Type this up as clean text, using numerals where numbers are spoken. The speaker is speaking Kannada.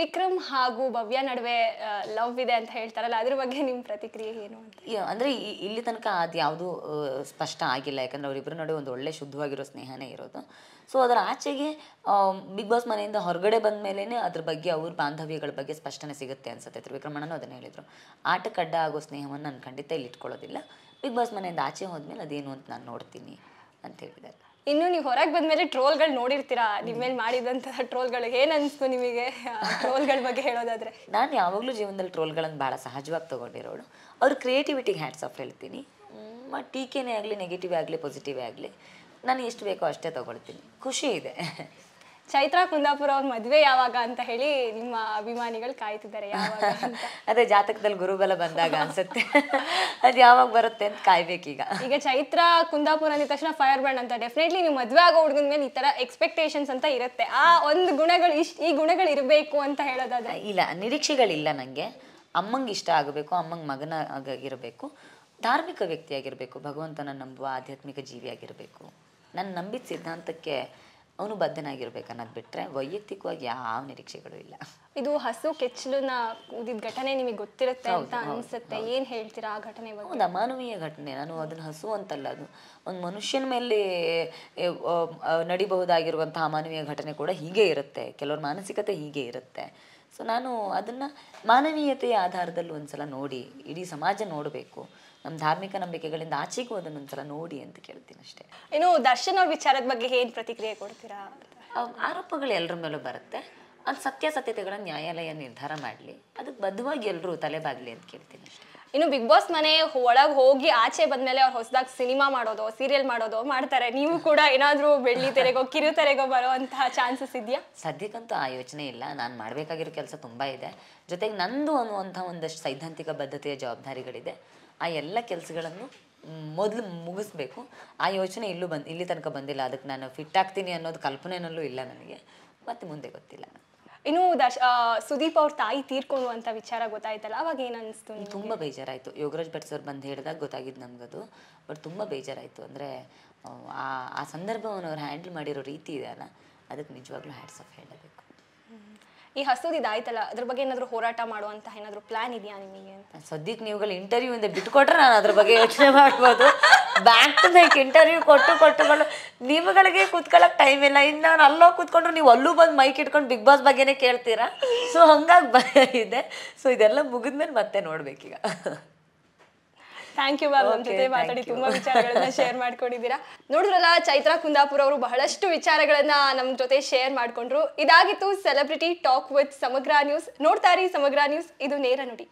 ತ್ರಿವಿಕ್ರಮ್ ಹಾಗೂ ಭವ್ಯ ನಡುವೆ ಲವ್ ಇದೆ ಅಂತ ಹೇಳ್ತಾರಲ್ಲ, ಅದ್ರ ಬಗ್ಗೆ ನಿಮ್ಮ ಪ್ರತಿಕ್ರಿಯೆ ಏನು ಅಂತ? ಅಂದರೆ ಇಲ್ಲಿ ತನಕ ಅದು ಯಾವುದೂ ಸ್ಪಷ್ಟ ಆಗಿಲ್ಲ, ಯಾಕಂದರೆ ಅವರಿಬ್ಬರ ನಡುವೆ ಒಂದು ಒಳ್ಳೆ ಶುದ್ಧವಾಗಿರೋ ಸ್ನೇಹನೇ ಇರೋದು. ಸೊ ಅದರ ಆಚೆಗೆ ಬಿಗ್ ಬಾಸ್ ಮನೆಯಿಂದ ಹೊರಗಡೆ ಬಂದ ಮೇಲೇ ಅದ್ರ ಬಗ್ಗೆ ಅವ್ರ ಬಾಂಧವ್ಯಗಳ ಬಗ್ಗೆ ಸ್ಪಷ್ಟನೆ ಸಿಗುತ್ತೆ ಅನ್ಸುತ್ತೆ. ತ್ರಿವಿಕ್ರಮಣ್ಣನೂ ಅದನ್ನು ಹೇಳಿದರು, ಆಟಕ್ಕೆ ಅಡ್ಡ ಆಗೋ ಸ್ನೇಹವನ್ನು ನಾನು ಖಂಡಿತ ಇಲ್ಲಿ ಇಟ್ಕೊಳ್ಳೋದಿಲ್ಲ, ಬಿಗ್ ಬಾಸ್ ಮನೆಯಿಂದ ಆಚೆ ಹೋದ್ಮೇಲೆ ಅದೇನು ಅಂತ ನಾನು ನೋಡ್ತೀನಿ ಅಂತ ಹೇಳಿದ್ದಾರೆ. ಇನ್ನು ನೀವು ಹೊರಗೆ ಬಂದಮೇಲೆ ಟ್ರೋಲ್ಗಳು ನೋಡಿರ್ತೀರಾ, ನಿಮ್ಮ ಮೇಲೆ ಮಾಡಿದಂತಹ ಟ್ರೋಲ್ಗಳು ಏನು ಅನಿಸ್ತು ನಿಮಗೆ? ಟ್ರೋಲ್ಗಳ ಬಗ್ಗೆ ಹೇಳೋದಾದರೆ, ನಾನು ಯಾವಾಗಲೂ ಜೀವನದಲ್ಲಿ ಟ್ರೋಲ್ಗಳನ್ನು ಭಾಳ ಸಹಜವಾಗಿ ತೊಗೊಂಡಿರೋಳು. ಅವ್ರ ಕ್ರಿಯೇಟಿವಿಟಿಗೆ ಹ್ಯಾಟ್ಸ್ ಆಫ್ ಹೇಳ್ತೀನಿ. ಟೀಕೆನೇ ಆಗಲಿ, ನೆಗೆಟಿವ್ ಆಗಲಿ, ಪಾಸಿಟಿವೇ ಆಗಲಿ, ನಾನು ಎಷ್ಟು ಬೇಕೋ ಅಷ್ಟೇ ತೊಗೊಳ್ತೀನಿ, ಖುಷಿ ಇದೆ. ಚೈತ್ರಾ ಕುಂದಾಪುರ ಅವ್ರ ಮದುವೆ ಯಾವಾಗ ಅಂತ ಹೇಳಿ ನಿಮ್ಮ ಅಭಿಮಾನಿಗಳು ಕಾಯ್ತಿದ್ದಾರೆ, ಯಾವಾಗ ಅಂತ? ಅದೇ ಜಾತಕದಲ್ಲಿ ಗುರುಬಲ ಬಂದಾಗ ಅನ್ಸುತ್ತೆ, ಅದು ಯಾವಾಗ ಬರುತ್ತೆ ಅಂತ ಕಾಯ್ಬೇಕೀಗ. ಈಗ ಚೈತ್ರಾ ಕುಂದಾಪುರ ಅಂದ ತಕ್ಷಣ ಫೈರ್ ಬ್ರ್ಯಾಂಡ್ ಅಂತ, ಡೆಫಿನೆಟ್ಲಿ ನೀವು ಮದುವೆ ಆಗೋ ಹುಡುಗನ ಮೇಲೆ ಈ ಥರ ಎಕ್ಸ್ಪೆಕ್ಟೇಷನ್ಸ್ ಅಂತ ಇರುತ್ತೆ. ಆ ಒಂದು ಗುಣಗಳು ಈ ಗುಣಗಳು ಇರಬೇಕು ಅಂತ ಹೇಳೋದಾದ್ರೆ? ಇಲ್ಲ, ನಿರೀಕ್ಷೆಗಳಿಲ್ಲ ನನಗೆ. ಅಮ್ಮಂಗೆ ಇಷ್ಟ ಆಗಬೇಕು, ಅಮ್ಮಂಗೆ ಮಗನ ಇರಬೇಕು, ಧಾರ್ಮಿಕ ವ್ಯಕ್ತಿಯಾಗಿರಬೇಕು, ಭಗವಂತನ ನಂಬುವ ಆಧ್ಯಾತ್ಮಿಕ ಜೀವಿಯಾಗಿರಬೇಕು, ನನ್ನ ನಂಬಿದ ಸಿದ್ಧಾಂತಕ್ಕೆ ಅವನು ಬದ್ಧನಾಗಿರ್ಬೇಕು ಅನ್ನೋದು ಬಿಟ್ಟರೆ ವೈಯಕ್ತಿಕವಾಗಿ ಯಾವ ನಿರೀಕ್ಷೆಗಳು ಇಲ್ಲ. ಇದು ಹಸು ಕೆಚ್ಚಲನ್ನ ಊದಿದ ಘಟನೆ ನಿಮಗೆ ಗೊತ್ತಿರುತ್ತೆ ಅಂತ ಅನ್ಸುತ್ತೆ, ಏನು ಹೇಳ್ತೀರಾ ಆ ಘಟನೆ ಬಗ್ಗೆ? ಒಂದು ಅಮಾನವೀಯ ಘಟನೆ. ನಾನು ಅದನ್ನು ಹಸು ಅಂತಲ್ಲ, ಅದು ಒಂದು ಮನುಷ್ಯನ ಮೇಲೆ ನಡಿಬಹುದಾಗಿರುವಂತಹ ಅಮಾನವೀಯ ಘಟನೆ ಕೂಡ ಹೀಗೆ ಇರುತ್ತೆ, ಕೆಲವ್ರ ಮಾನಸಿಕತೆ ಹೀಗೆ ಇರುತ್ತೆ. ಸೊ ನಾನು ಅದನ್ನು ಮಾನವೀಯತೆಯ ಆಧಾರದಲ್ಲಿ ಒಂದ್ಸಲ ನೋಡಿ, ಇಡೀ ಸಮಾಜ ನೋಡಬೇಕು, ನಮ್ಮ ಧಾರ್ಮಿಕ ನಂಬಿಕೆಗಳಿಂದ ಆಚೆಗೂ ಅದನ್ನು ಒಂದ್ಸಲ ನೋಡಿ ಅಂತ ಕೇಳ್ತೀನಿ ಅಷ್ಟೇ. ಇನ್ನು ದರ್ಶನ್ ಅವ್ರ ವಿಚಾರದ ಬಗ್ಗೆ ಏನು ಪ್ರತಿಕ್ರಿಯೆ ಕೊಡ್ತೀರಾ? ಆರೋಪಗಳು ಎಲ್ಲರ ಮೇಲೂ ಬರುತ್ತೆ, ಅದು ಸತ್ಯಾಸತ್ಯತೆಗಳನ್ನು ನ್ಯಾಯಾಲಯ ನಿರ್ಧಾರ ಮಾಡಲಿ, ಅದಕ್ಕೆ ಬದ್ಧವಾಗಿ ಎಲ್ಲರೂ ತಲೆಬಾಗಲಿ ಅಂತ ಕೇಳ್ತೀನಿ ಅಷ್ಟೇ. ಇನ್ನು ಬಿಗ್ ಬಾಸ್ ಮನೆ ಒಳಗೆ ಹೋಗಿ ಆಚೆ ಬಂದಮೇಲೆ ಅವ್ರು ಹೊಸದಾಗಿ ಸಿನಿಮಾ ಮಾಡೋದು, ಸೀರಿಯಲ್ ಮಾಡೋದು ಮಾಡ್ತಾರೆ, ನೀವು ಕೂಡ ಏನಾದರೂ ಬೆಳ್ಳಿ ತೆರೆಗೋ ಕಿರು ತೆರೆಗೋ ಬರೋ ಅಂತಹ ಚಾನ್ಸಸ್ ಇದೆಯಾ? ಸದ್ಯಕ್ಕಂತೂ ಆ ಯೋಚನೆ ಇಲ್ಲ. ನಾನು ಮಾಡಬೇಕಾಗಿರೋ ಕೆಲಸ ತುಂಬ ಇದೆ, ಜೊತೆಗೆ ನಂದು ಅನ್ನುವಂಥ ಒಂದಷ್ಟು ಸೈದ್ಧಾಂತಿಕ ಬದ್ಧತೆಯ ಜವಾಬ್ದಾರಿಗಳಿದೆ. ಆ ಎಲ್ಲ ಕೆಲಸಗಳನ್ನು ಮೊದಲು ಮುಗಿಸ್ಬೇಕು. ಆ ಯೋಚನೆ ಇಲ್ಲಿ ತನಕ ಬಂದಿಲ್ಲ, ಅದಕ್ಕೆ ನಾನು ಫಿಟ್ ಆಗ್ತೀನಿ ಅನ್ನೋದು ಕಲ್ಪನೆಯಲ್ಲೂ ಇಲ್ಲ ನನಗೆ, ಮತ್ತು ಮುಂದೆ ಗೊತ್ತಿಲ್ಲ. ಇನ್ನು ಸುದೀಪ್ ಅವ್ರ ತಾಯಿ ತೀರ್ಕೊಂಡು ಅಂತ ವಿಚಾರ ಗೊತ್ತಾಯ್ತಲ್ಲ, ಅವಾಗ ಏನು ಅನಿಸ್ತು? ತುಂಬ ಬೇಜಾರಾಯಿತು. ಯೋಗರಾಜ್ ಭಟ್ ಸರ್ ಬಂದು ಹೇಳಿದಾಗ ಗೊತ್ತಾಗಿದ್ದು ನಮಗದು, ಬಟ್ ತುಂಬ ಬೇಜಾರಾಯಿತು. ಅಂದರೆ ಆ ಸಂದರ್ಭವನ್ನು ಅವ್ರು ಹ್ಯಾಂಡಲ್ ಮಾಡಿರೋ ರೀತಿ ಇದೆಯಲ್ಲ, ಅದಕ್ಕೆ ನಿಜವಾಗ್ಲೂ ಹ್ಯಾಟ್ಸ್ ಆಫ್ ಹೇಳಬೇಕು. ಈ ಹಸುದು ಇದಾಯ್ತಲ್ಲ, ಅದ್ರ ಬಗ್ಗೆ ಏನಾದರೂ ಹೋರಾಟ ಮಾಡುವಂಥ ಏನಾದರೂ ಪ್ಲಾನ್ ಇದೆಯಾ ನಿಮಗೆ ಅಂತ? ಸದ್ಯಕ್ಕೆ ನೀವುಗಳು ಇಂಟರ್ವ್ಯೂಯಿಂದ ಬಿಟ್ಕೊಟ್ರೆ ನಾನು ಅದ್ರ ಬಗ್ಗೆ ಯೋಚನೆ ಮಾಡ್ಬೋದು. ಬ್ಯಾಕ್ ಟು ಬ್ಯಾಕ್ ಇಂಟರ್ವ್ಯೂ ಕೊಟ್ಟುಗಳು ನೀವುಗಳಿಗೆ ಕೂತ್ಕೊಳ್ಳೋಕೆ ಟೈಮ್ ಇಲ್ಲ. ಇನ್ನು ನಾನು ಅಲ್ಲೋ ಕೂತ್ಕೊಂಡ್ರು ನೀವು ಅಲ್ಲೂ ಬಂದು ಮೈಕ್ ಇಟ್ಕೊಂಡು ಬಿಗ್ ಬಾಸ್ ಬಗ್ಗೆನೇ ಕೇಳ್ತೀರಾ. ಸೊ ಹಂಗಾಗಿ ಭಯ ಇದೆ. ಸೊ ಇದೆಲ್ಲ ಮುಗಿದ್ಮೇಲೆ ಮತ್ತೆ ನೋಡ್ಬೇಕೀಗ. ಥ್ಯಾಂಕ್ ಯು ಮ್ಯಾಮ್, ನಮ್ಮ ಜೊತೆ ಮಾತಾಡಿ ತುಂಬಾ ವಿಚಾರಗಳನ್ನ ಶೇರ್ ಮಾಡ್ಕೊಂಡಿದ್ದೀರಾ. ನೋಡಿದ್ರಲ್ಲ, ಚೈತ್ರಾ ಕುಂದಾಪುರ ಅವರು ಬಹಳಷ್ಟು ವಿಚಾರಗಳನ್ನ ನಮ್ಮ ಜೊತೆ ಶೇರ್ ಮಾಡ್ಕೊಂಡ್ರು. ಇದಾಗಿತ್ತು ಸೆಲೆಬ್ರಿಟಿ ಟಾಕ್ ವಿತ್ ಸಮಗ್ರ ನ್ಯೂಸ್. ನೋಡ್ತಾ ಇರಿ ಸಮಗ್ರ ನ್ಯೂಸ್, ಇದು ನೇರ ನುಡಿ.